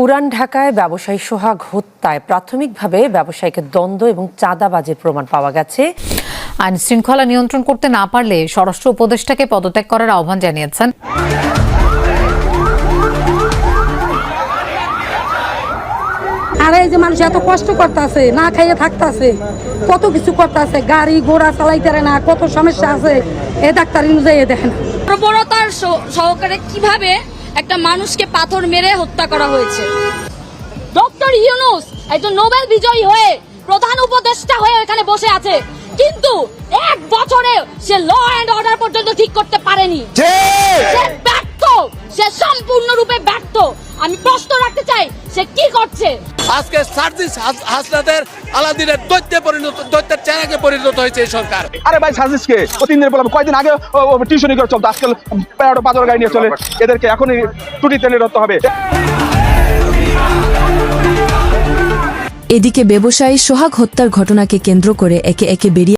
পুরান ঢাকায় ব্যবসায়ী সোহাগ হত্যায় প্রাথমিকভাবে ব্যবসায়ীকে দ্বন্দ্ব এবং চাঁদাবাজির প্রমাণ পাওয়া গেছে। আইন শৃঙ্খলা নিয়ন্ত্রণ করতে না পারলে স্বরাষ্ট্র উপদেষ্টাকে পদত্যাগ করার আহ্বান জানিয়েছেন। আর এই যে মানুষ এত কষ্ট করতেছে, না খাইয়ে থাকতেছে, কত কিছু করতেছে, গাড়ি ঘোড়া চালাইতে না, কত সমস্যা আছে। এ ডাক্তার অনুযায়ী দেখেন প্রবণতার সহকারে কিভাবে একটা মানুষকে পাথর মেরে হত্যা করা হয়েছে। ডক্টর ইউনূস একজন নোবেল বিজয়ী হয়ে প্রধান উপদেষ্টা হয়ে এখানে বসে আছে, কিন্তু 1 বছরে সে ল এন্ড অর্ডার পর্যন্ত ঠিক করতে পারেনি। সে ব্যর্থ, সে সম্পূর্ণরূপে ব্যর্থ। আমি প্রশ্ন রাখতে চাই, সে কি করছে? আজকে সার্জিস হাসনাতের আলাদিনের দৈত্যের চেহারাকে পরিণত হয়েছে এই সরকার। আরে ভাই সার্জিসকে ও 3 দিন বললাম, কয়দিন আগে টিউশনি করে চলতো, আজকাল প্যারাডো বাজার গাড়ি নিয়ে চলে। এদেরকে এখনই টুটি তেলে ধরতে হবে। এদিকে ব্যবসায়ী সোহাগ হত্যার ঘটনাকে কেন্দ্র করে একে একে বেরিয়ে